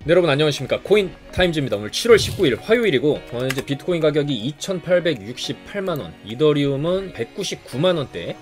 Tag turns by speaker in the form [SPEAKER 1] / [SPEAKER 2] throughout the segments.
[SPEAKER 1] 네, 여러분 안녕하십니까. 코인타임즈입니다. 오늘 7월 19일 화요일이고 현재 비트코인 가격이 2868만원, 이더리움은 199만원대.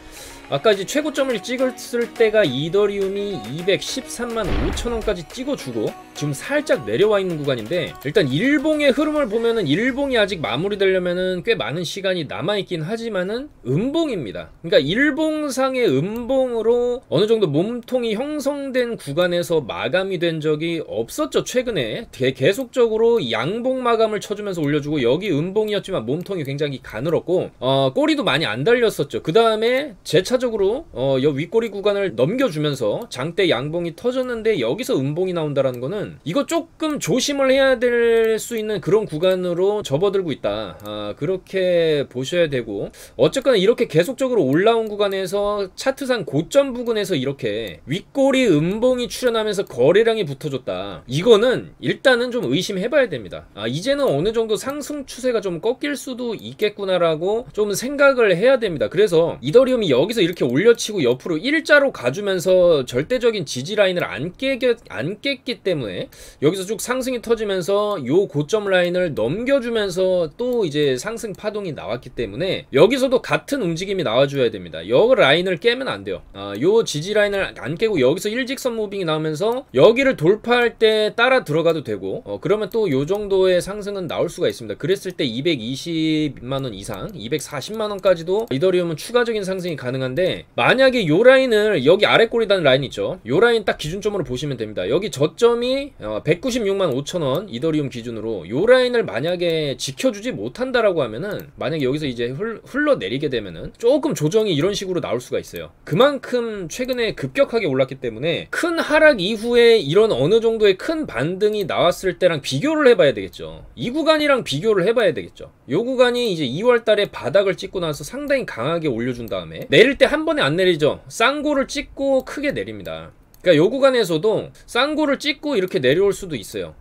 [SPEAKER 1] 아까 이제 최고점을 찍었을 때가 이더리움이 213만 5천원까지 찍어주고 지금 살짝 내려와 있는 구간인데, 일단 일봉의 흐름을 보면은 일봉이 아직 마무리되려면은 꽤 많은 시간이 남아있긴 하지만은 음봉입니다. 그러니까 일봉상의 음봉으로 어느 정도 몸통이 형성된 구간에서 마감이 된 적이 없었죠. 최근에 계속적으로 양봉 마감을 쳐주면서 올려주고, 여기 음봉이었지만 몸통이 굉장히 가늘었고 꼬리도 많이 안 달렸었죠. 그 다음에 재차적으로 여 윗꼬리 구간을 넘겨주면서 장대 양봉이 터졌는데, 여기서 음봉이 나온다라는 거는 이거 조금 조심을 해야 될 수 있는 그런 구간으로 접어들고 있다, 그렇게 보셔야 되고, 어쨌거나 이렇게 계속적으로 올라온 구간에서 차트상 고점 부근에서 이렇게 윗꼬리 음봉이 출현하면서 거래량이 붙어줬다, 이거는 일단은 좀 의심해봐야 됩니다. 이제는 어느 정도 상승 추세가 좀 꺾일 수도 있겠구나라고 좀 생각을 해야 됩니다. 그래서 이더리움이 여기서 이렇게 올려치고 옆으로 일자로 가주면서 절대적인 지지 라인을 안 깼기 때문에 여기서 쭉 상승이 터지면서 요 고점 라인을 넘겨주면서 또 이제 상승 파동이 나왔기 때문에 여기서도 같은 움직임이 나와줘야 됩니다. 요 라인을 깨면 안 돼요. 요 지지 라인을 안 깨고 여기서 일직선 무빙이 나오면서 여기를 돌파할 때 따라 들어가도 되고, 그러면 또 요 정도의 상승은 나올 수가 있습니다. 그랬을 때 220만원 이상, 240만원까지도 이더리움은 추가적인 상승이 가능한데, 만약에 요 라인을, 여기 아래 꼬리다는 라인 있죠, 요 라인 딱 기준점으로 보시면 됩니다. 여기 저점이 196만 5천원 이더리움 기준으로 요 라인을 만약에 지켜주지 못한다라고 하면은, 만약에 여기서 이제 흘러내리게 되면은 조금 조정이 이런 식으로 나올 수가 있어요. 그만큼 최근에 급격하게 올랐기 때문에 큰 하락 이후에 이런 어느 정도의 큰 반등이 나왔을 때랑 비교를 해봐야 되겠죠. 이 구간이랑 비교를 해봐야 되겠죠. 요 구간이 이제 2월달에 바닥을 찍고 나서 상당히 강하게 올려준 다음에 내릴 때 한 번에 안 내리죠. 쌍고를 찍고 크게 내립니다. 그러니까 요 구간에서도 쌍고를 찍고 이렇게 내려올 수도 있어요.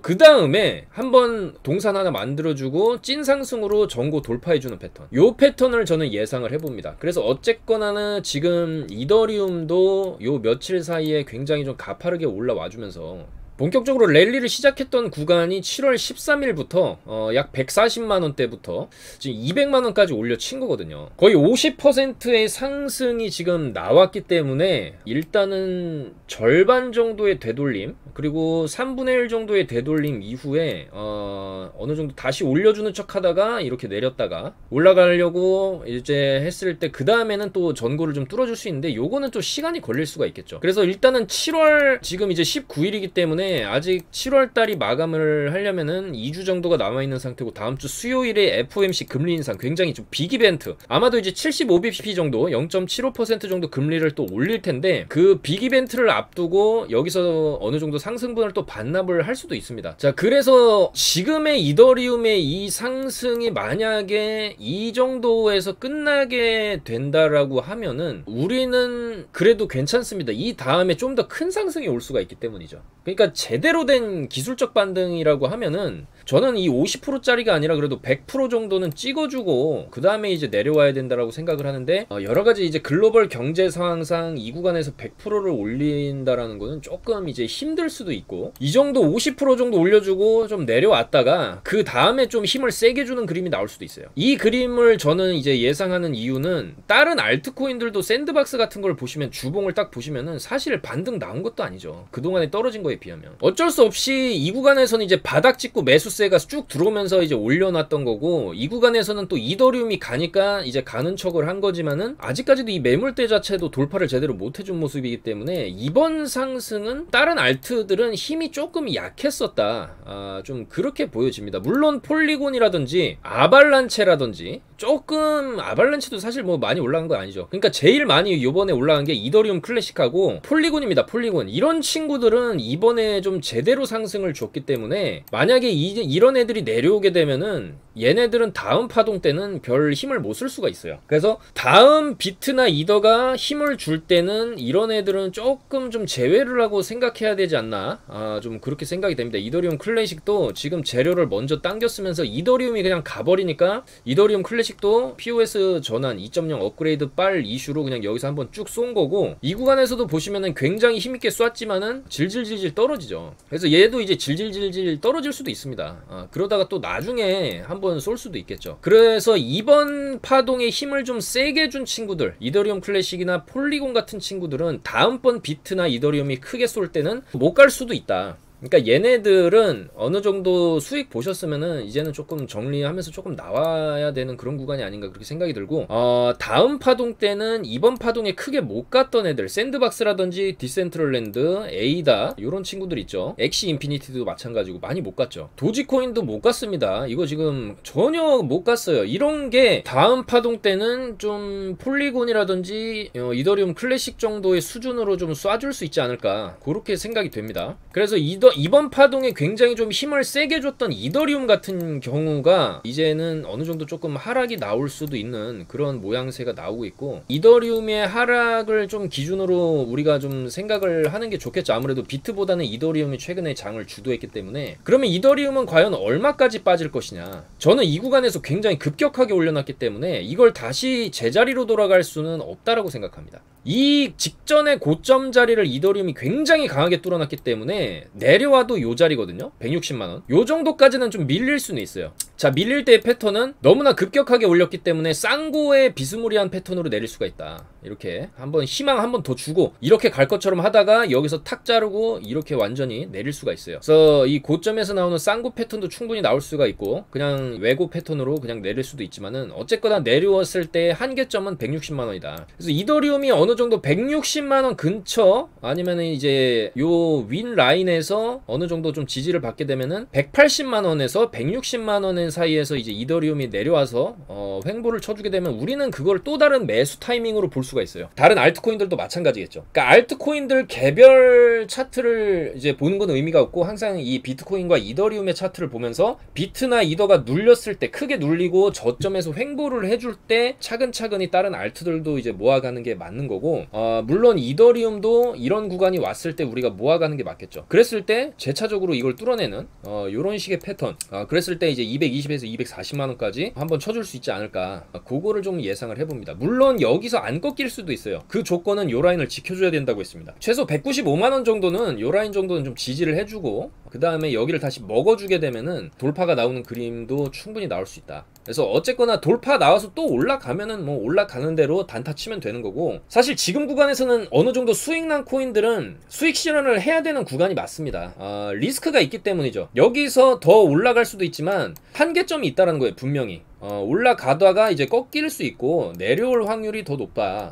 [SPEAKER 1] 그 다음에 한번 동산 하나 만들어주고 찐 상승으로 전고 돌파해주는 패턴, 요 패턴을 저는 예상을 해봅니다. 그래서 어쨌거나는 지금 이더리움도 요 며칠 사이에 굉장히 좀 가파르게 올라와주면서 본격적으로 랠리를 시작했던 구간이 7월 13일부터 약 140만원대부터 지금 200만원까지 올려친 거거든요. 거의 50%의 상승이 지금 나왔기 때문에 일단은 절반 정도의 되돌림, 그리고 3분의 1 정도의 되돌림 이후에 어느 정도 다시 올려주는 척 하다가 이렇게 내렸다가 올라가려고 이제 했을 때 그 다음에는 또 전고를 좀 뚫어줄 수 있는데, 요거는 좀 시간이 걸릴 수가 있겠죠. 그래서 일단은 7월 지금 이제 19일이기 때문에 아직 7월달이 마감을 하려면은 2주 정도가 남아있는 상태고, 다음주 수요일에 FOMC 금리 인상 굉장히 좀 빅 이벤트, 아마도 이제 75bp 정도 0.75% 정도 금리를 또 올릴 텐데, 그 빅 이벤트를 앞두고 여기서 어느 정도 상승분을 또 반납을 할 수도 있습니다. 자, 그래서 지금의 이더리움의 이 상승이 만약에 이 정도에서 끝나게 된다라고 하면은 우리는 그래도 괜찮습니다. 이 다음에 좀 더 큰 상승이 올 수가 있기 때문이죠. 그러니까 제대로 된 기술적 반등이라고 하면은 저는 이 50%짜리가 아니라 그래도 100% 정도는 찍어주고 그 다음에 이제 내려와야 된다라고 생각을 하는데, 여러가지 이제 글로벌 경제 상황상 이 구간에서 100%를 올린다라는 거는 조금 이제 힘들 수도 있고, 이 정도 50% 정도 올려주고 좀 내려왔다가 그 다음에 좀 힘을 세게 주는 그림이 나올 수도 있어요. 이 그림을 저는 이제 예상하는 이유는, 다른 알트코인들도 샌드박스 같은 걸 보시면 주봉을 딱 보시면은 사실 반등 나온 것도 아니죠. 그동안에 떨어진 거에 비하면 어쩔 수 없이 이 구간에서는 이제 바닥 찍고 매수세가 쭉 들어오면서 이제 올려놨던 거고, 이 구간에서는 또 이더리움이 가니까 이제 가는 척을 한 거지만은 아직까지도 이 매물대 자체도 돌파를 제대로 못 해준 모습이기 때문에 이번 상승은 다른 알트들은 힘이 조금 약했었다, 좀 그렇게 보여집니다. 물론 폴리곤이라든지 아발란체라든지, 조금 아발란체도 사실 뭐 많이 올라간 건 아니죠. 그러니까 제일 많이 요번에 올라간 게 이더리움 클래식하고 폴리곤입니다. 폴리곤, 이런 친구들은 이번에 좀 제대로 상승을 줬기 때문에 만약에 이런 애들이 내려오게 되면은 얘네들은 다음 파동 때는 별 힘을 못 쓸 수가 있어요. 그래서 다음 비트나 이더가 힘을 줄 때는 이런 애들은 조금 좀 제외를 하고 생각해야 되지 않나, 좀 그렇게 생각이 됩니다. 이더리움 클래식도 지금 재료를 먼저 당겼으면서 이더리움이 그냥 가버리니까 이더리움 클래식도 POS 전환 2.0 업그레이드 빨 이슈로 그냥 여기서 한번 쭉 쏜 거고, 이 구간에서도 보시면은 굉장히 힘있게 쐈지만은 질질질질 떨어지죠. 떨어지죠. 그래서 얘도 이제 질질질질 떨어질 수도 있습니다. 그러다가 또 나중에 한번 쏠 수도 있겠죠. 그래서 이번 파동에 힘을 좀 세게 준 친구들, 이더리움 클래식이나 폴리곤 같은 친구들은 다음번 비트나 이더리움이 크게 쏠 때는 못 갈 수도 있다. 그러니까 얘네들은 어느 정도 수익 보셨으면은 이제는 조금 정리하면서 조금 나와야 되는 그런 구간이 아닌가 그렇게 생각이 들고, 다음 파동 때는 이번 파동에 크게 못 갔던 애들, 샌드박스라든지 디센트럴랜드, 에이다 요런 친구들 있죠. 엑시 인피니티도 마찬가지고 많이 못 갔죠. 도지코인도 못 갔습니다. 이거 지금 전혀 못 갔어요. 이런 게 다음 파동 때는 좀 폴리곤이라든지 이더리움 클래식 정도의 수준으로 좀 쏴줄 수 있지 않을까 그렇게 생각이 됩니다. 그래서 이번 파동에 굉장히 좀 힘을 세게 줬던 이더리움 같은 경우가 이제는 어느 정도 조금 하락이 나올 수도 있는 그런 모양새가 나오고 있고, 이더리움의 하락을 좀 기준으로 우리가 좀 생각을 하는 게 좋겠죠. 아무래도 비트보다는 이더리움이 최근에 장을 주도했기 때문에. 그러면 이더리움은 과연 얼마까지 빠질 것이냐. 저는 이 구간에서 굉장히 급격하게 올려놨기 때문에 이걸 다시 제자리로 돌아갈 수는 없다라고 생각합니다. 이 직전의 고점 자리를 이더리움이 굉장히 강하게 뚫어놨기 때문에 내려와도 요 자리거든요. 160만원 요 정도까지는 좀 밀릴 수는 있어요. 자, 밀릴 때의 패턴은 너무나 급격하게 올렸기 때문에 쌍고의 비스무리한 패턴으로 내릴 수가 있다. 이렇게 한번 희망 한번 더 주고 이렇게 갈 것처럼 하다가 여기서 탁 자르고 이렇게 완전히 내릴 수가 있어요. 그래서 이 고점에서 나오는 쌍고 패턴도 충분히 나올 수가 있고 그냥 외고 패턴으로 그냥 내릴 수도 있지만은 어쨌거나 내려왔을 때 한계점은 160만원이다. 그래서 이더리움이 어느 정도 160만원 근처 아니면은 이제 요 윈 라인에서 어느 정도 좀 지지를 받게 되면은 180만원에서 160만원 사이에서 이제 이더리움이 내려와서 횡보를 쳐주게 되면 우리는 그걸 또 다른 매수 타이밍으로 볼 수가 있어요. 다른 알트코인들도 마찬가지겠죠. 그러니까 알트코인들 개별 차트를 이제 보는 건 의미가 없고 항상 이 비트코인과 이더리움의 차트를 보면서 비트나 이더가 눌렸을 때 크게 눌리고 저점에서 횡보를 해줄 때 차근차근히 다른 알트들도 이제 모아가는 게 맞는 거고, 물론 이더리움도 이런 구간이 왔을 때 우리가 모아가는 게 맞겠죠. 그랬을 때 재차적으로 이걸 뚫어내는 요런 식의 패턴, 그랬을 때 이제 220에서 240만원까지 한번 쳐줄 수 있지 않을까, 그거를 좀 예상을 해봅니다. 물론 여기서 안 꺾일 수도 있어요. 그 조건은 요 라인을 지켜줘야 된다고 했습니다. 최소 195만원 정도는 요 라인 정도는 좀 지지를 해주고 그 다음에 여기를 다시 먹어주게 되면은 돌파가 나오는 그림도 충분히 나올 수 있다. 그래서 어쨌거나 돌파 나와서 또 올라가면은 뭐 올라가는 대로 단타 치면 되는 거고, 사실 지금 구간에서는 어느 정도 수익난 코인들은 수익 실현을 해야 되는 구간이 맞습니다. 리스크가 있기 때문이죠. 여기서 더 올라갈 수도 있지만 한계점이 있다는 거예요. 분명히 올라가다가 이제 꺾일 수 있고 내려올 확률이 더 높다.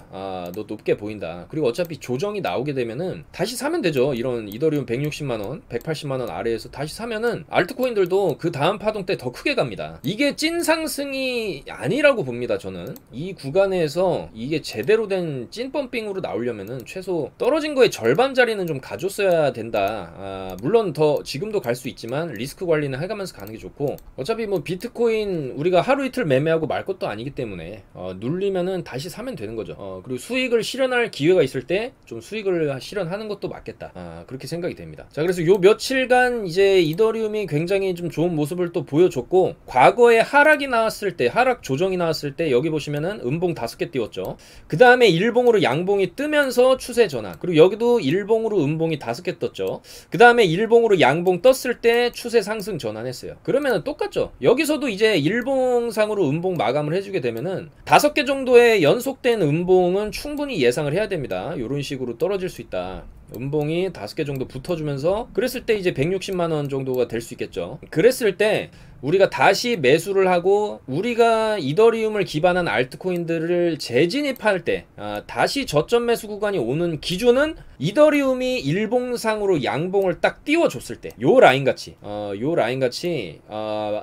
[SPEAKER 1] 더 높게 보인다. 그리고 어차피 조정이 나오게 되면은 다시 사면 되죠. 이런 이더리움 160만원 180만원 아래에서 다시 사면은 알트코인들도 그 다음 파동 때 더 크게 갑니다. 이게 찐 상승이 아니라고 봅니다. 저는 이 구간에서 이게 제대로 된 찐 펌핑으로 나오려면은 최소 떨어진 거의 절반 자리는 좀 가줬어야 된다. 물론 더 지금도 갈 수 있지만 리스크 관리는 해가면서 가는 게 좋고, 어차피 뭐 비트코인 우리가 하루 이틀 매매하고 말 것도 아니기 때문에 눌리면은 다시 사면 되는 거죠. 그리고 수익을 실현할 기회가 있을 때 좀 수익을 실현하는 것도 맞겠다. 그렇게 생각이 됩니다. 자, 그래서 요 며칠간 이제 이더리움이 굉장히 좀 좋은 모습을 또 보여줬고, 과거에 하락이 나왔을 때, 하락 조정이 나왔을 때 여기 보시면은 음봉 5개 띄웠죠. 그 다음에 일봉으로 양봉이 뜨면서 추세 전환, 그리고 여기도 일봉으로 음봉이 5개 떴죠. 그 다음에 일봉으로 양봉 떴을 때 추세 상승 전환했어요. 그러면은 똑같죠. 여기서도 이제 일봉상으로 음봉 마감을 해주게 되면은 5개 정도의 연속된 음봉은 충분히 예상을 해야 됩니다. 이런 식으로 떨어질 수 있다. 음봉이 5개 정도 붙어주면서 그랬을 때 이제 160만원 정도가 될 수 있겠죠. 그랬을 때 우리가 다시 매수를 하고 우리가 이더리움을 기반한 알트코인들을 재진입할 때 다시 저점 매수 구간이 오는 기준은 이더리움이 일봉상으로 양봉을 딱 띄워줬을 때, 요 라인같이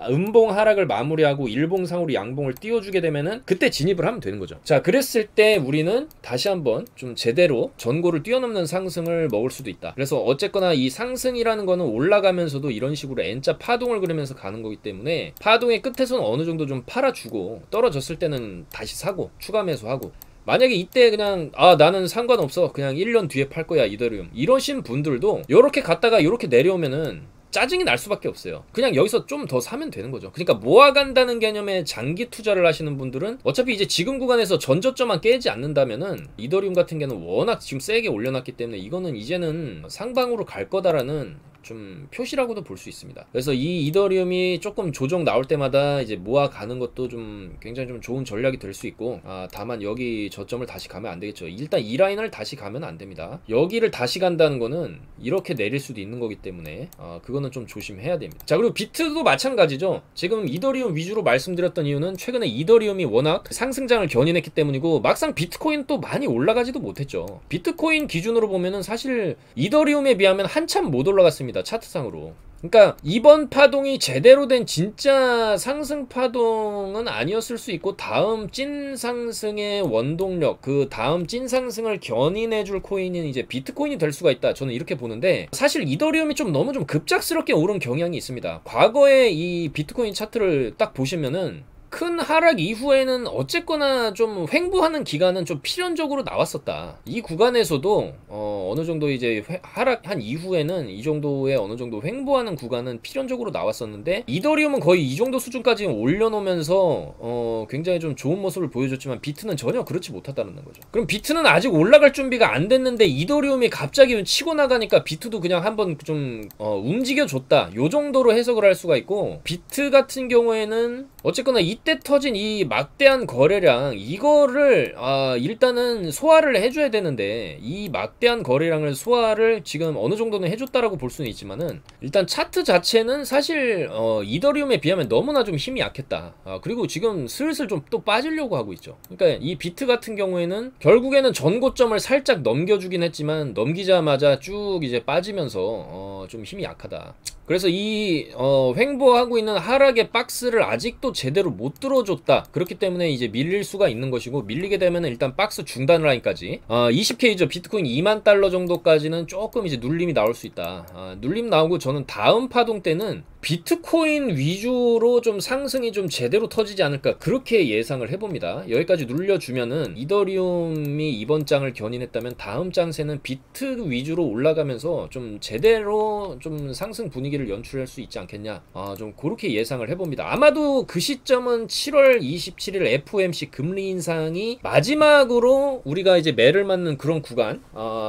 [SPEAKER 1] 음봉 하락을 마무리하고 일봉상으로 양봉을 띄워주게 되면은 그때 진입을 하면 되는 거죠. 자, 그랬을 때 우리는 다시 한번 좀 제대로 전고를 뛰어넘는 상승을 먹을 수도 있다. 그래서 어쨌거나 이 상승이라는 거는 올라가면서도 이런 식으로 N자 파동을 그리면서 가는 거기 때문에 파동의 끝에서는 어느 정도 좀 팔아주고 떨어졌을 때는 다시 사고 추가 매수하고, 만약에 이때 그냥 나는 상관없어 그냥 1년 뒤에 팔 거야 이더리움 이러신 분들도 요렇게 갔다가 요렇게 내려오면은 짜증이 날 수밖에 없어요. 그냥 여기서 좀 더 사면 되는 거죠. 그러니까 모아간다는 개념의 장기 투자를 하시는 분들은 어차피 이제 지금 구간에서 전저점만 깨지 않는다면은 이더리움 같은 경우는 워낙 지금 세게 올려놨기 때문에 이거는 이제는 상방으로 갈 거다라는 좀 표시라고도 볼 수 있습니다. 그래서 이 이더리움이 조금 조정 나올 때마다 이제 모아가는 것도 좀 굉장히 좀 좋은 전략이 될 수 있고, 다만 여기 저점을 다시 가면 안 되겠죠. 일단 이 라인을 다시 가면 안 됩니다. 여기를 다시 간다는 거는 이렇게 내릴 수도 있는 거기 때문에 그거는 좀 조심해야 됩니다. 자, 그리고 비트도 마찬가지죠. 지금 이더리움 위주로 말씀드렸던 이유는 최근에 이더리움이 워낙 상승장을 견인했기 때문이고, 막상 비트코인 또 많이 올라가지도 못했죠. 비트코인 기준으로 보면은 사실 이더리움에 비하면 한참 못 올라갔습니다. 차트상으로. 그러니까 이번 파동이 제대로 된 진짜 상승 파동은 아니었을 수 있고, 다음 찐 상승의 원동력, 그 다음 찐 상승을 견인해줄 코인은 이제 비트코인이 될 수가 있다. 저는 이렇게 보는데, 사실 이더리움이 좀 너무 좀 급작스럽게 오른 경향이 있습니다. 과거에 이 비트코인 차트를 딱 보시면은 큰 하락 이후에는 어쨌거나 좀 횡보하는 기간은 좀 필연적으로 나왔었다. 이 구간에서도 어느 정도 이제 하락한 이후에는 이 정도의 어느 정도 횡보하는 구간은 필연적으로 나왔었는데, 이더리움은 거의 이 정도 수준까지 올려놓으면서 굉장히 좀 좋은 모습을 보여줬지만 비트는 전혀 그렇지 못하다는 거죠. 그럼 비트는 아직 올라갈 준비가 안 됐는데 이더리움이 갑자기 치고 나가니까 비트도 그냥 한번 좀 움직여줬다, 요 정도로 해석을 할 수가 있고, 비트 같은 경우에는 어쨌거나 이때 터진 이 막대한 거래량, 이거를 일단은 소화를 해줘야 되는데, 이 막대한 거래량을 소화를 지금 어느 정도는 해줬다라고 볼 수는 있지만은, 일단 차트 자체는 사실 이더리움에 비하면 너무나 좀 힘이 약했다. 그리고 지금 슬슬 좀 또 빠지려고 하고 있죠. 그러니까 이 비트 같은 경우에는 결국에는 전고점을 살짝 넘겨주긴 했지만, 넘기자마자 쭉 이제 빠지면서 좀 힘이 약하다. 그래서 이 횡보하고 있는 하락의 박스를 아직도 제대로 못 뚫어줬다. 그렇기 때문에 이제 밀릴 수가 있는 것이고, 밀리게 되면 일단 박스 중단 라인까지 20K죠. 비트코인 2만 달러 정도까지는 조금 이제 눌림이 나올 수 있다. 눌림 나오고, 저는 다음 파동 때는 비트코인 위주로 좀 상승이 좀 제대로 터지지 않을까, 그렇게 예상을 해봅니다. 여기까지 눌려주면은 이더리움이 이번 장을 견인했다면 다음 장세는 비트 위주로 올라가면서 좀 제대로 좀 상승 분위기를 연출할 수 있지 않겠냐, 좀 그렇게 예상을 해봅니다. 아마도 그 시점은 7월 27일 FOMC 금리 인상이 마지막으로 우리가 이제 매를 맞는 그런 구간,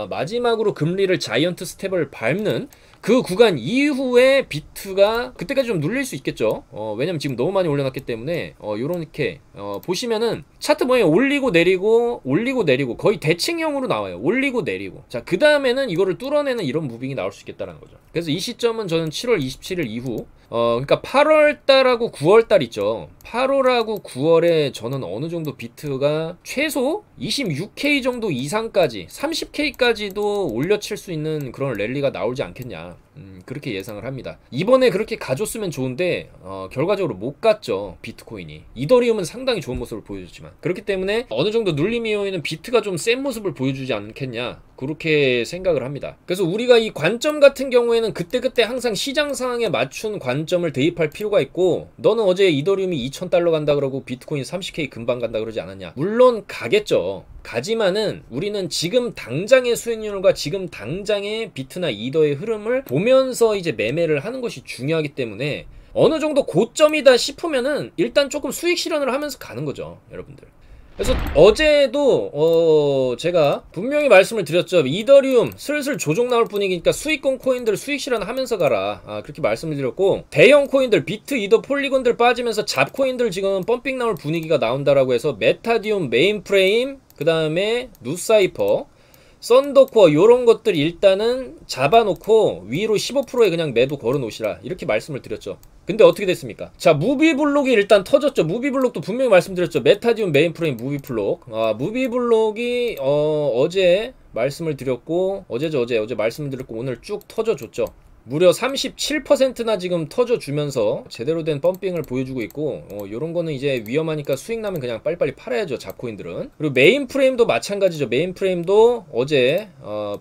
[SPEAKER 1] 마지막으로 금리를 자이언트 스텝을 밟는 그 구간 이후에 비트가 그때까지 좀 눌릴 수 있겠죠. 왜냐면 지금 너무 많이 올려놨기 때문에 요렇게 보시면은 차트 모양이 올리고 내리고 올리고 내리고 거의 대칭형으로 나와요. 올리고 내리고. 자, 그 다음에는 이거를 뚫어내는 이런 무빙이 나올 수 있겠다는 거죠. 그래서 이 시점은 저는 7월 27일 이후 그러니까 8월달하고 9월달 있죠. 8월하고 9월에 저는 어느 정도 비트가 최소 26K 정도 이상까지 30K까지도 올려칠 수 있는 그런 랠리가 나오지 않겠냐, 그렇게 예상을 합니다. 이번에 그렇게 가줬으면 좋은데 결과적으로 못 갔죠. 비트코인이. 이더리움은 상당히 좋은 모습을 보여줬지만, 그렇기 때문에 어느 정도 눌림 이후에는 비트가 좀 센 모습을 보여주지 않겠냐, 그렇게 생각을 합니다. 그래서 우리가 이 관점 같은 경우에는 그때그때 항상 시장 상황에 맞춘 관점을 대입할 필요가 있고, 너는 어제 이더리움이 2000달러 간다 그러고 비트코인 30K 금방 간다 그러지 않았냐. 물론 가겠죠. 가지만은 우리는 지금 당장의 수익률과 지금 당장의 비트나 이더의 흐름을 보면서 이제 매매를 하는 것이 중요하기 때문에, 어느 정도 고점이다 싶으면은 일단 조금 수익 실현을 하면서 가는 거죠, 여러분들. 그래서 어제도 제가 분명히 말씀을 드렸죠. 이더리움 슬슬 조정 나올 분위기니까 수익권 코인들 수익 실현하면서 가라, 그렇게 말씀을 드렸고, 대형 코인들 비트, 이더, 폴리곤들 빠지면서 잡코인들 지금 펌핑 나올 분위기가 나온다라고 해서 메타디움, 메인프레임, 그 다음에 누사이퍼, 썬더코어 요런 것들 일단은 잡아놓고 위로 15%에 그냥 매도 걸어 놓으시라, 이렇게 말씀을 드렸죠. 근데 어떻게 됐습니까? 자, 무비블록이 일단 터졌죠. 무비블록도 분명히 말씀드렸죠. 메타디움, 메인프레임, 무비블록. 무비블록이 어제 말씀을 드렸고, 어제 말씀을 드렸고 오늘 쭉 터져줬죠. 무려 37%나 지금 터져주면서 제대로 된 펌핑을 보여주고 있고, 요런 거는 이제 위험하니까 수익 나면 그냥 빨리빨리 팔아야죠, 잡코인들은. 그리고 메인프레임도 마찬가지죠. 메인프레임도 어제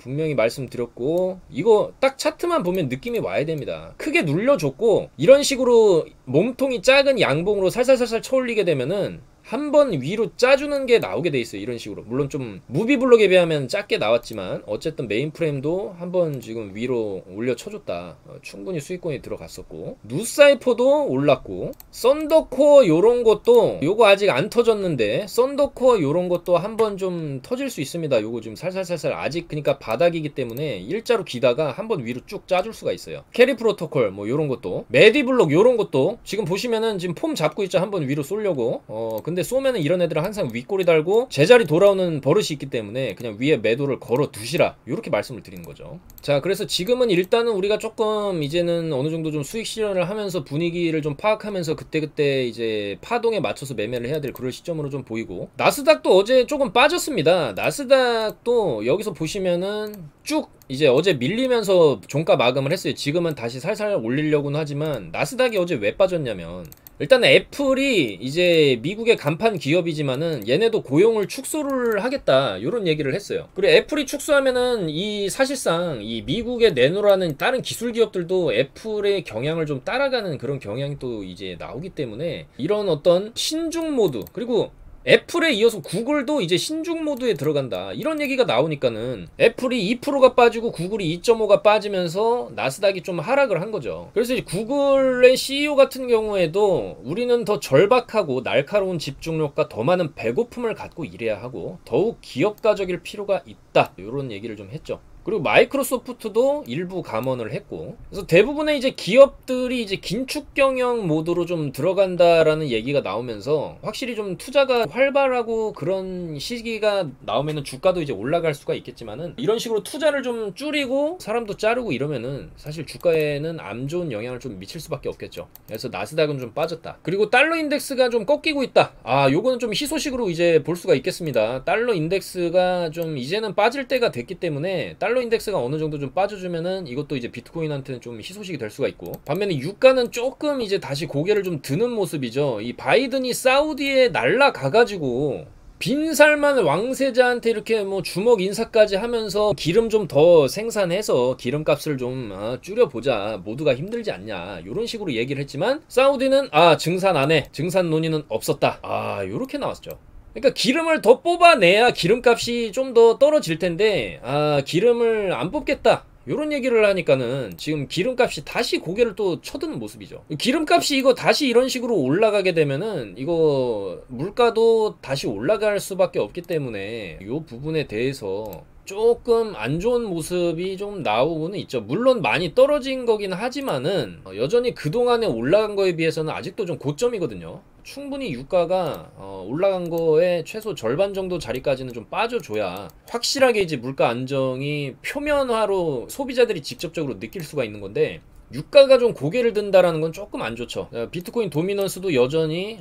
[SPEAKER 1] 분명히 말씀드렸고, 이거 딱 차트만 보면 느낌이 와야 됩니다. 크게 눌려줬고, 이런 식으로 몸통이 작은 양봉으로 살살살살 쳐올리게 되면은 한 번 위로 짜주는 게 나오게 돼 있어요. 이런 식으로. 물론 좀 무비블록에 비하면 작게 나왔지만 어쨌든 메인 프레임도 한번 지금 위로 올려 쳐줬다. 충분히 수익권이 들어갔었고, 누사이퍼도 올랐고, 썬더코어 요런 것도 요거 아직 안 터졌는데 썬더코어 요런 것도 한번 좀 터질 수 있습니다. 요거 지금 살살살살 아직 그러니까 바닥이기 때문에 일자로 기다가 한번 위로 쭉 짜줄 수가 있어요. 캐리 프로토콜 뭐 요런 것도, 메디블록 요런 것도 지금 보시면은 지금 폼 잡고 있죠. 한번 위로 쏘려고. 근데 쏘면은 이런 애들은 항상 윗꼬리 달고 제자리 돌아오는 버릇이 있기 때문에 그냥 위에 매도를 걸어 두시라, 요렇게 말씀을 드리는 거죠. 자, 그래서 지금은 일단은 우리가 조금 이제는 어느 정도 좀 수익 실현을 하면서 분위기를 좀 파악하면서 그때그때 이제 파동에 맞춰서 매매를 해야 될 그런 시점으로 좀 보이고, 나스닥도 어제 조금 빠졌습니다. 나스닥도 여기서 보시면은 쭉 이제 어제 밀리면서 종가 마감을 했어요. 지금은 다시 살살 올리려고는 하지만, 나스닥이 어제 왜 빠졌냐면, 일단 애플이 이제 미국의 간판 기업이지만은 얘네도 고용을 축소를 하겠다, 요런 얘기를 했어요. 그리고 애플이 축소하면은 이 사실상 이 미국에 내놓으라는 다른 기술 기업들도 애플의 경향을 좀 따라가는 그런 경향이 또 이제 나오기 때문에, 이런 어떤 신중 모드, 그리고 애플에 이어서 구글도 이제 신중 모드에 들어간다, 이런 얘기가 나오니까는 애플이 2%가 빠지고 구글이 2.5가 빠지면서 나스닥이 좀 하락을 한 거죠. 그래서 이제 구글의 CEO 같은 경우에도 우리는 더 절박하고 날카로운 집중력과 더 많은 배고픔을 갖고 일해야 하고 더욱 기업가적일 필요가 있다, 이런 얘기를 좀 했죠. 그리고 마이크로소프트도 일부 감원을 했고, 그래서 대부분의 이제 기업들이 이제 긴축 경영 모드로 좀 들어간다라는 얘기가 나오면서 확실히 좀 투자가 활발하고 그런 시기가 나오면은 주가도 이제 올라갈 수가 있겠지만은, 이런 식으로 투자를 좀 줄이고 사람도 자르고 이러면은 사실 주가에는 안 좋은 영향을 좀 미칠 수밖에 없겠죠. 그래서 나스닥은 좀 빠졌다. 그리고 달러 인덱스가 좀 꺾이고 있다. 요거는 좀 희소식으로 이제 볼 수가 있겠습니다. 달러 인덱스가 좀 이제는 빠질 때가 됐기 때문에 달러 인덱스가 어느 정도 좀 빠져주면은 이것도 이제 비트코인한테는 좀 희소식이 될 수가 있고, 반면에 유가는 조금 이제 다시 고개를 좀 드는 모습이죠. 이 바이든이 사우디에 날라가가지고 빈살만 왕세자한테 이렇게 뭐 주먹 인사까지 하면서 기름 좀 더 생산해서 기름값을 좀 줄여보자, 모두가 힘들지 않냐, 이런 식으로 얘기를 했지만, 사우디는 증산 안 해, 증산 논의는 없었다, 요렇게 나왔죠. 그러니까 기름을 더 뽑아내야 기름값이 좀 더 떨어질 텐데, 기름을 안 뽑겠다, 요런 얘기를 하니까는 지금 기름값이 다시 고개를 또 쳐드는 모습이죠. 기름값이 이거 다시 이런 식으로 올라가게 되면은 이거 물가도 다시 올라갈 수밖에 없기 때문에 요 부분에 대해서 조금 안 좋은 모습이 좀 나오고는 있죠. 물론 많이 떨어진 거긴 하지만은 여전히 그동안에 올라간 거에 비해서는 아직도 좀 고점이거든요. 충분히 유가가 올라간 거에 최소 절반 정도 자리까지는 좀 빠져줘야 확실하게 이제 물가 안정이 표면화로 소비자들이 직접적으로 느낄 수가 있는 건데, 유가가 좀 고개를 든다라는 건 조금 안 좋죠. 비트코인 도미넌스도 여전히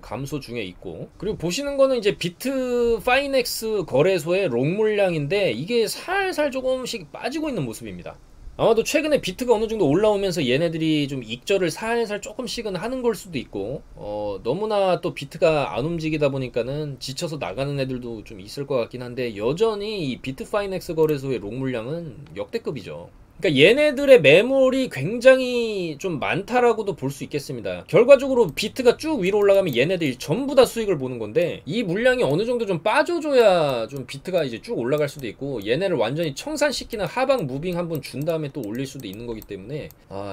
[SPEAKER 1] 감소 중에 있고, 그리고 보시는 거는 이제 비트파이넥스 거래소의 롱 물량인데 이게 살살 조금씩 빠지고 있는 모습입니다. 아마도 최근에 비트가 어느 정도 올라오면서 얘네들이 좀 익절을 살살 조금씩은 하는 걸 수도 있고, 너무나 또 비트가 안 움직이다 보니까는 지쳐서 나가는 애들도 좀 있을 것 같긴 한데, 여전히 이 비트파이넥스 거래소의 롱 물량은 역대급이죠. 그러니까 얘네들의 매물이 굉장히 좀 많다라고도 볼 수 있겠습니다. 결과적으로 비트가 쭉 위로 올라가면 얘네들이 전부 다 수익을 보는 건데, 이 물량이 어느 정도 좀 빠져줘야 좀 비트가 이제 쭉 올라갈 수도 있고, 얘네를 완전히 청산시키는 하방 무빙 한번 준 다음에 또 올릴 수도 있는 거기 때문에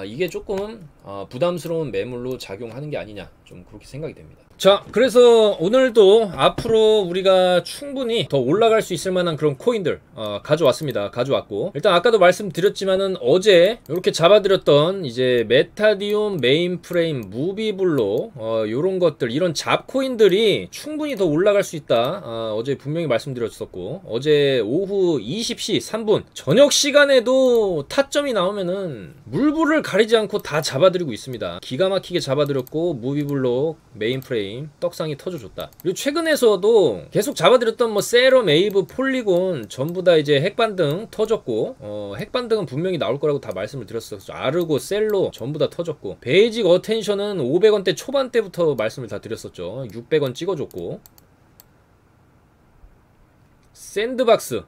[SPEAKER 1] 이게 조금 부담스러운 매물로 작용하는 게 아니냐, 좀 그렇게 생각이 됩니다. 자, 그래서 오늘도 앞으로 우리가 충분히 더 올라갈 수 있을 만한 그런 코인들 가져왔습니다. 가져왔고, 일단 아까도 말씀드렸지만은 어제 이렇게 잡아드렸던 이제 메타디움, 메인프레임, 무비블록 요런 것들, 이런 잡코인들이 충분히 더 올라갈 수 있다, 어제 분명히 말씀드렸었고, 어제 오후 20시 3분 저녁 시간에도 타점이 나오면은 물불을 가리지 않고 다 잡아드리고 있습니다. 기가 막히게 잡아드렸고, 무비블록, 메인프레임 떡상이 터져줬다. 그리고 최근에서도 계속 잡아드렸던 뭐 세럼, 웨이브, 폴리곤 전부 다 이제 핵반등 터졌고, 핵반등은 분명히 나올 거라고 다 말씀을 드렸었죠. 아르고, 셀로 전부 다 터졌고, 베이직 어텐션은 500원대 초반대부터 말씀을 다 드렸었죠. 600원 찍어줬고,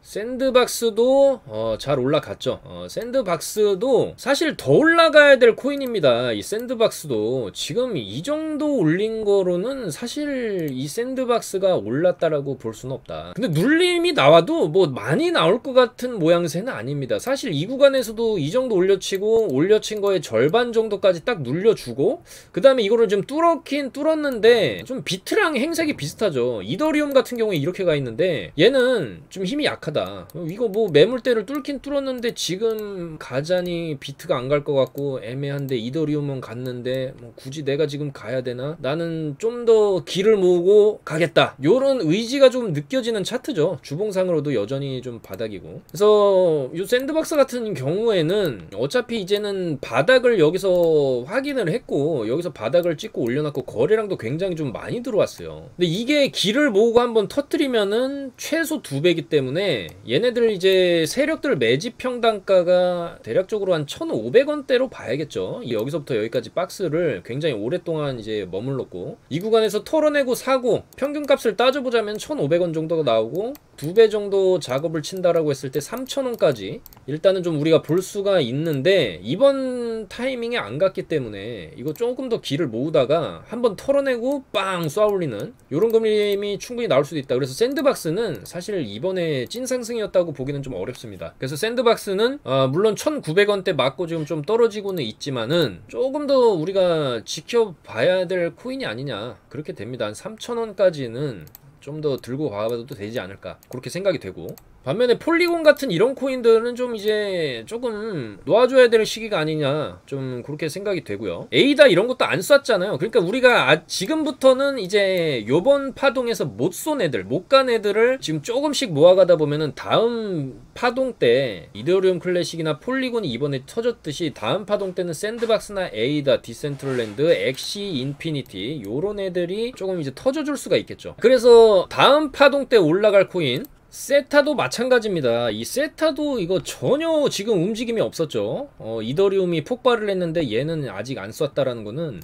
[SPEAKER 1] 샌드박스도 잘 올라갔죠. 샌드박스도 사실 더 올라가야 될 코인입니다. 이 샌드박스도 지금 이 정도 올린 거로는 사실 이 샌드박스가 올랐다라고 볼 수는 없다. 근데 눌림이 나와도 뭐 많이 나올 것 같은 모양새는 아닙니다. 사실 이 구간에서도 이 정도 올려친 거의 절반 정도까지 딱 눌려주고, 그 다음에 이거를 좀 뚫었긴 뚫었는데 좀 비트랑 행색이 비슷하죠. 이더리움 같은 경우에 이렇게 가 있는데 얘는 좀 힘이 약하다. 이거 뭐 매물대를 뚫긴 뚫었는데 지금 가자니 비트가 안 갈 것 같고 애매한데, 이더리움은 갔는데 뭐 굳이 내가 지금 가야 되나? 나는 좀 더 길을 모으고 가겠다. 요런 의지가 좀 느껴지는 차트죠. 주봉상으로도 여전히 좀 바닥이고. 그래서 요 샌드박스 같은 경우에는 어차피 이제는 바닥을 여기서 확인을 했고, 여기서 바닥을 찍고 올려놨고 거래량도 굉장히 좀 많이 들어왔어요. 근데 이게 길을 모으고 한번 터뜨리면은 최소 2배이기 때문에 얘네들 이제 세력들 매집 평단가가 대략적으로 한 1,500원대로 봐야겠죠. 여기서부터 여기까지 박스를 굉장히 오랫동안 이제 머물렀고, 이 구간에서 털어내고 사고 평균값을 따져보자면 1,500원 정도가 나오고 2배 정도 작업을 친다라고 했을 때 3,000원까지 일단은 좀 우리가 볼 수가 있는데, 이번 타이밍에 안 갔기 때문에 이거 조금 더 길을 모으다가 한번 털어내고 빵 쏴올리는 요런 그림이 충분히 나올 수도 있다. 그래서 샌드박스는 사실 이번에 찐 상승이었다고 보기는 좀 어렵습니다. 그래서 샌드박스는 물론 1,900원대 맞고 지금 좀 떨어지고는 있지만은 조금 더 우리가 지켜봐야 될 코인이 아니냐, 그렇게 됩니다. 한 3,000원까지는 좀 더 들고 가봐도 되지 않을까, 그렇게 생각이 되고, 반면에 폴리곤 같은 이런 코인들은 좀 이제 조금 놓아줘야 될 시기가 아니냐, 좀 그렇게 생각이 되고요. 에이다 이런 것도 안 쐈잖아요. 그러니까 우리가 지금부터는 이제 요번 파동에서 못 쏜 애들, 못 간 애들을 지금 조금씩 모아가다 보면은 다음 파동 때 이더리움 클래식이나 폴리곤이 이번에 터졌듯이 다음 파동 때는 샌드박스나 에이다, 디센트럴랜드, 엑시, 인피니티 요런 애들이 조금 이제 터져줄 수가 있겠죠. 그래서 다음 파동 때 올라갈 코인 세타도 마찬가지입니다. 이 세타도 이거 전혀 지금 움직임이 없었죠. 이더리움이 폭발을 했는데 얘는 아직 안 쐈다라는 거는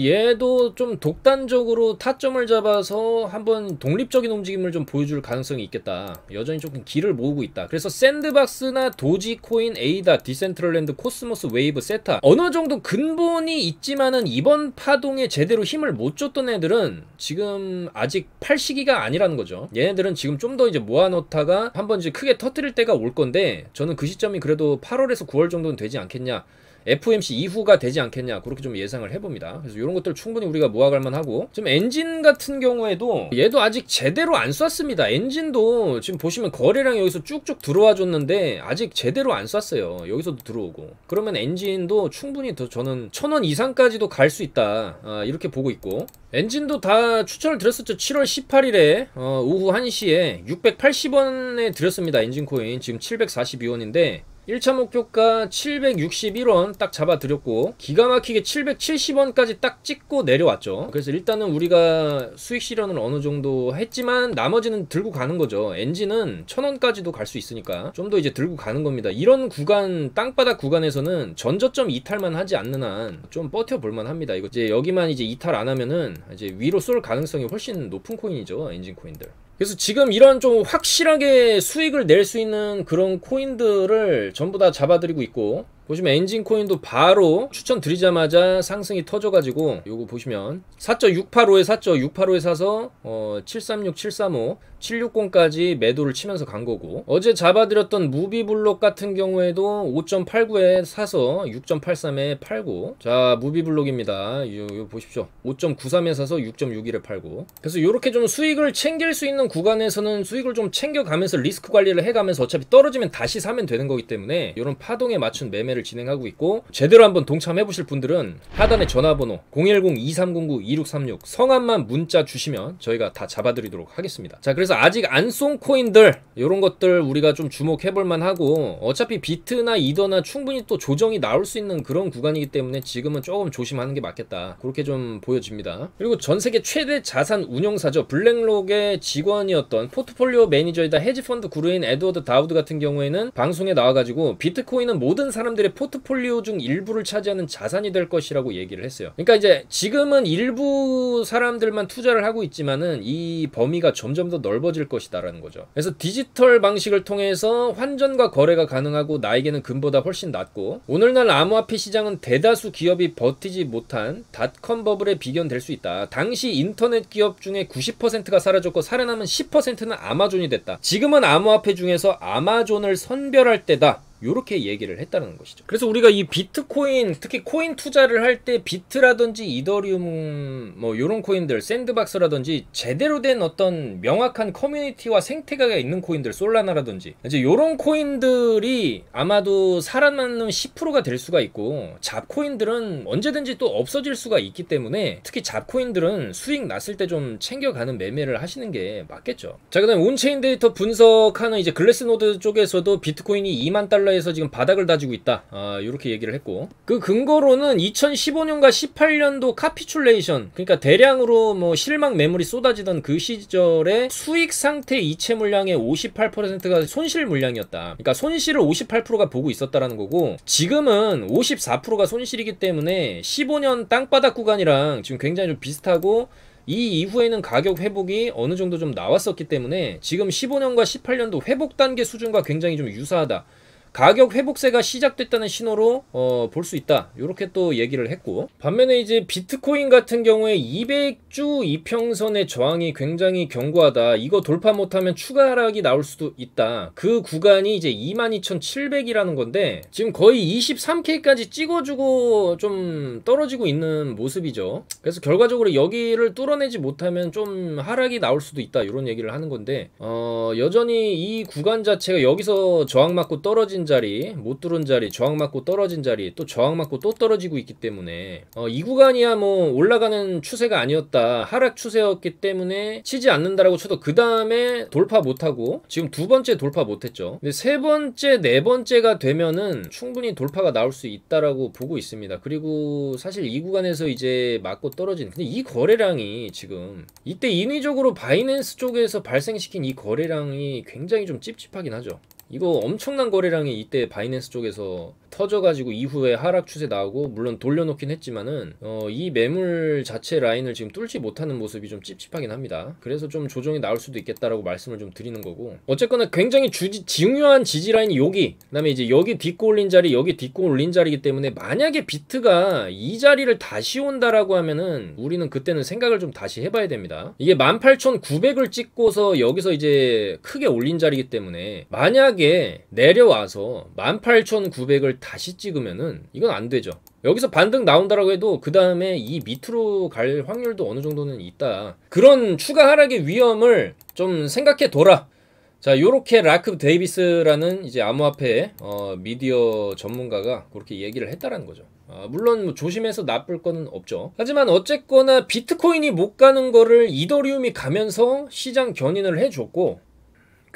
[SPEAKER 1] 얘도 좀 독단적으로 타점을 잡아서 한번 독립적인 움직임을 좀 보여줄 가능성이 있겠다. 여전히 조금 길을 모으고 있다. 그래서 샌드박스나 도지코인, 에이다, 디센트럴랜드, 코스모스, 웨이브, 세타 어느 정도 근본이 있지만은 이번 파동에 제대로 힘을 못 줬던 애들은 지금 아직 팔 시기가 아니라는 거죠. 얘네들은 지금 좀 더 이제 놓다가 한번 이제 크게 터뜨릴 때가 올 건데, 저는 그 시점이 그래도 8월에서 9월 정도는 되지 않겠냐, FOMC 이후가 되지 않겠냐, 그렇게 좀 예상을 해봅니다. 그래서 이런 것들 충분히 우리가 모아갈 만하고, 지금 엔진 같은 경우에도 얘도 아직 제대로 안 쐈습니다. 엔진도 지금 보시면 거래량 여기서 쭉쭉 들어와 줬는데 아직 제대로 안 쐈어요. 여기서도 들어오고. 그러면 엔진도 충분히 더 저는 1,000원 이상까지도 갈 수 있다, 이렇게 보고 있고, 엔진도 다 추천을 드렸었죠. 7월 18일에 오후 1시에 680원에 드렸습니다. 엔진 코인 지금 742원인데 1차 목표가 761원 딱 잡아드렸고, 기가 막히게 770원까지 딱 찍고 내려왔죠. 그래서 일단은 우리가 수익 실현을 어느 정도 했지만 나머지는 들고 가는 거죠. 엔진은 1,000원까지도 갈 수 있으니까 좀 더 이제 들고 가는 겁니다. 이런 구간, 땅바닥 구간에서는 전저점 이탈만 하지 않는 한 좀 버텨볼만 합니다. 이거 이제 여기만 이제 이탈 안 하면은 이제 위로 쏠 가능성이 훨씬 높은 코인이죠, 엔진 코인들. 그래서 지금 이런 좀 확실하게 수익을 낼 수 있는 그런 코인들을 전부 다 잡아드리고 있고, 보시면 엔진 코인도 바로 추천드리자마자 상승이 터져가지고 요거 보시면 샀죠. 685에 샀죠. 685에 사서 736, 735, 760까지 매도를 치면서 간 거고, 어제 잡아드렸던 무비블록 같은 경우에도 5.89에 사서 6.83에 팔고, 자 무비블록입니다. 요 보십시오. 5.93에 사서 6.61에 팔고. 그래서 요렇게 좀 수익을 챙길 수 있는 구간에서는 수익을 좀 챙겨가면서 리스크 관리를 해가면서 어차피 떨어지면 다시 사면 되는 거기 때문에 요런 파동에 맞춘 매매를 진행하고 있고, 제대로 한번 동참해 보실 분들은 하단에 전화번호 010-2309-2636 성함만 문자 주시면 저희가 다 잡아드리도록 하겠습니다. 자, 그래서 아직 안 쏜 코인들 요런 것들 우리가 좀 주목해 볼 만하고, 어차피 비트나 이더나 충분히 또 조정이 나올 수 있는 그런 구간이기 때문에 지금은 조금 조심하는 게 맞겠다, 그렇게 좀 보여집니다. 그리고 전세계 최대 자산 운용사죠. 블랙록의 직원이었던 포트폴리오 매니저이다 헤지펀드 구루인 에드워드 다우드 같은 경우에는 방송에 나와가지고 비트코인은 모든 사람들이 자신들의 포트폴리오 중 일부를 차지하는 자산이 될 것이라고 얘기를 했어요. 그러니까 이제 지금은 일부 사람들만 투자를 하고 있지만은 이 범위가 점점 더 넓어질 것이다라는 거죠. 그래서 디지털 방식을 통해서 환전과 거래가 가능하고 나에게는 금보다 훨씬 낫고, 오늘날 암호화폐 시장은 대다수 기업이 버티지 못한 닷컴 버블에 비견될 수 있다. 당시 인터넷 기업 중에 90%가 사라졌고 살아남은 10%는 아마존이 됐다. 지금은 암호화폐 중에서 아마존을 선별할 때다. 요렇게 얘기를 했다는 것이죠. 그래서 우리가 이 비트코인, 특히 코인 투자를 할 때 비트라든지 이더리움 뭐 요런 코인들, 샌드박스라든지 제대로 된 어떤 명확한 커뮤니티와 생태계가 있는 코인들, 솔라나라든지 이제 요런 코인들이 아마도 살아남는 10%가 될 수가 있고, 잡코인들은 언제든지 또 없어질 수가 있기 때문에 특히 잡코인들은 수익 났을 때 좀 챙겨가는 매매를 하시는 게 맞겠죠. 자, 그다음 온체인 데이터 분석하는 이제 글래스노드 쪽에서도 비트코인이 2만 달러에서 지금 바닥을 다지고 있다. 이렇게 얘기를 했고, 그 근거로는 2015년과 18년도 카피출레이션, 그러니까 대량으로 뭐 실망 매물이 쏟아지던 그 시절에 수익 상태 이체 물량의 58%가 손실 물량이었다. 그러니까 손실을 58%가 보고 있었다라는 거고, 지금은 54%가 손실이기 때문에 15년 땅바닥 구간이랑 지금 굉장히 좀 비슷하고, 이 이후에는 가격 회복이 어느 정도 좀 나왔었기 때문에 지금 15년과 18년도 회복 단계 수준과 굉장히 좀 유사하다. 가격 회복세가 시작됐다는 신호로 볼 수 있다. 이렇게 또 얘기를 했고, 반면에 이제 비트코인 같은 경우에 200주 이평선의 저항이 굉장히 견고하다. 이거 돌파 못하면 추가 하락이 나올 수도 있다. 그 구간이 이제 22,700이라는 건데 지금 거의 23K까지 찍어주고 좀 떨어지고 있는 모습이죠. 그래서 결과적으로 여기를 뚫어내지 못하면 좀 하락이 나올 수도 있다. 이런 얘기를 하는 건데, 여전히 이 구간 자체가 여기서 저항 맞고 떨어진 자리, 못 뚫은 자리, 저항 맞고 떨어진 자리, 또 저항 맞고 또 떨어지고 있기 때문에 이 구간이야 뭐 올라가는 추세가 아니었다, 하락 추세였기 때문에 치지 않는다라고 쳐도 그 다음에 돌파 못하고 지금 두 번째 돌파 못했죠. 근데 세 번째, 네 번째가 되면은 충분히 돌파가 나올 수 있다라고 보고 있습니다. 그리고 사실 이 구간에서 이제 맞고 떨어진, 근데 이 거래량이 지금 이때 인위적으로 바이낸스 쪽에서 발생시킨 이 거래량이 굉장히 좀 찝찝하긴 하죠. 이거 엄청난 거래량이 이때 바이낸스 쪽에서 터져가지고 이후에 하락 추세 나오고, 물론 돌려놓긴 했지만은 이 매물 자체 라인을 지금 뚫지 못하는 모습이 좀 찝찝하긴 합니다. 그래서 좀 조정이 나올 수도 있겠다라고 말씀을 좀 드리는 거고, 어쨌거나 굉장히 중요한 지지 라인이 여기, 그다음에 이제 여기 딛고 올린 자리, 여기 딛고 올린 자리이기 때문에 만약에 비트가 이 자리를 다시 온다라고 하면은 우리는 그때는 생각을 좀 다시 해봐야 됩니다. 이게 18,900을 찍고서 여기서 이제 크게 올린 자리이기 때문에 만약에 내려와서 18,900을 다시 찍으면은 이건 안 되죠. 여기서 반등 나온다라고 해도 그 다음에 이 밑으로 갈 확률도 어느 정도는 있다. 그런 추가 하락의 위험을 좀 생각해 둬라. 자, 요렇게 라크 데이비스라는 이제 암호화폐 미디어 전문가가 그렇게 얘기를 했다라는 거죠. 물론 뭐 조심해서 나쁠 거는 없죠. 하지만 어쨌거나 비트코인이 못 가는 거를 이더리움이 가면서 시장 견인을 해줬고,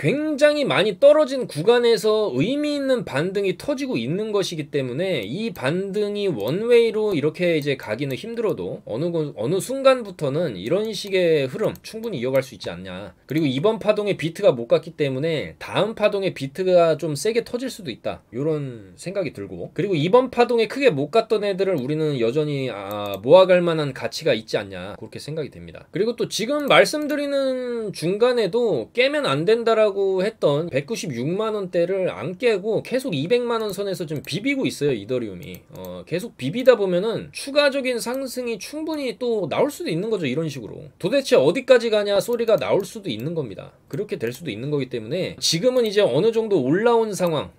[SPEAKER 1] 굉장히 많이 떨어진 구간에서 의미 있는 반등이 터지고 있는 것이기 때문에 이 반등이 원웨이로 이렇게 이제 가기는 힘들어도 어느 순간부터는 이런 식의 흐름 충분히 이어갈 수 있지 않냐. 그리고 이번 파동에 비트가 못 갔기 때문에 다음 파동에 비트가 좀 세게 터질 수도 있다. 이런 생각이 들고, 그리고 이번 파동에 크게 못 갔던 애들을 우리는 여전히 모아갈 만한 가치가 있지 않냐, 그렇게 생각이 됩니다. 그리고 또 지금 말씀드리는 중간에도 깨면 안 된다라고 했던 196만원대를 안 깨고 계속 200만원 선에서 좀 비비고 있어요, 이더리움이. 계속 비비다 보면은 추가적인 상승이 충분히 또 나올 수도 있는 거죠. 이런 식으로 도대체 어디까지 가냐 소리가 나올 수도 있는 겁니다. 그렇게 될 수도 있는 거기 때문에 지금은 이제 어느 정도 올라온 상황,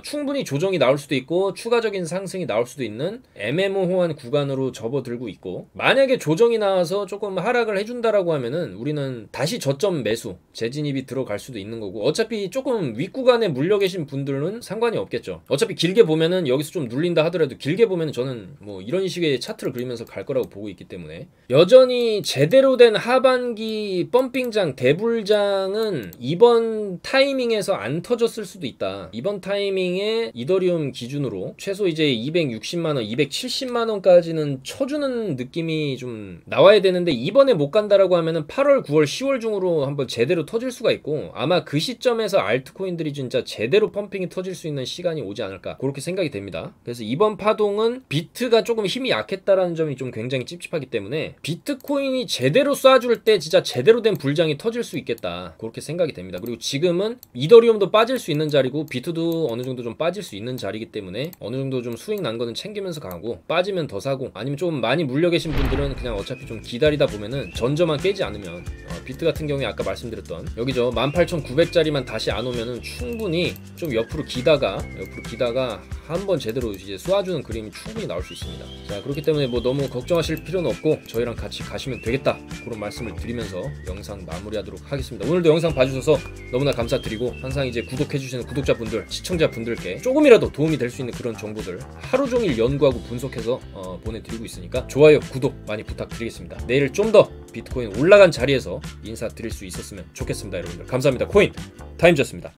[SPEAKER 1] 충분히 조정이 나올 수도 있고 추가적인 상승이 나올 수도 있는 애매모호한 구간으로 접어들고 있고, 만약에 조정이 나와서 조금 하락을 해준다라고 하면은 우리는 다시 저점 매수 재진입이 들어갈 수도 있는 거고, 어차피 조금 윗구간에 물려 계신 분들은 상관이 없겠죠. 어차피 길게 보면은 여기서 좀 눌린다 하더라도 길게 보면은 저는 뭐 이런 식의 차트를 그리면서 갈 거라고 보고 있기 때문에, 여전히 제대로 된 하반기 펌핑장, 대불장은 이번 타이밍에서 안 터졌을 수도 있다. 이번 타이밍에 이더리움 기준으로 최소 이제 260만원, 270만원까지는 쳐주는 느낌이 좀 나와야 되는데, 이번에 못 간다라고 하면은 8월, 9월, 10월 중으로 한번 제대로 터질 수가 있고, 아마 아마 그 시점에서 알트코인들이 진짜 제대로 펌핑이 터질 수 있는 시간이 오지 않을까 그렇게 생각이 됩니다. 그래서 이번 파동은 비트가 조금 힘이 약했다라는 점이 좀 굉장히 찝찝하기 때문에 비트코인이 제대로 쏴줄 때 진짜 제대로 된 불장이 터질 수 있겠다 그렇게 생각이 됩니다. 그리고 지금은 이더리움도 빠질 수 있는 자리고 비트도 어느 정도 좀 빠질 수 있는 자리이기 때문에 어느 정도 좀 수익 난 거는 챙기면서 가고 빠지면 더 사고 아니면 좀 많이 물려 계신 분들은 그냥 어차피 좀 기다리다 보면은 전저만 깨지 않으면 비트 같은 경우에 아까 말씀드렸던 여기죠 18,900짜리만 다시 안 오면은 충분히 좀 옆으로 기다가 한번 제대로 이제 쏘아주는 그림이 충분히 나올 수 있습니다. 자 그렇기 때문에 뭐 너무 걱정하실 필요는 없고 저희랑 같이 가시면 되겠다 그런 말씀을 드리면서 영상 마무리하도록 하겠습니다. 오늘도 영상 봐주셔서 너무나 감사드리고 항상 이제 구독해주시는 구독자분들 시청자분들께 조금이라도 도움이 될 수 있는 그런 정보들 하루 종일 연구하고 분석해서 보내드리고 있으니까 좋아요 구독 많이 부탁드리겠습니다. 내일 좀 더 비트코인 올라간 자리에서 인사드릴 수 있었으면 좋겠습니다. 여러분들 감사합니다. 코인 타임즈였습니다.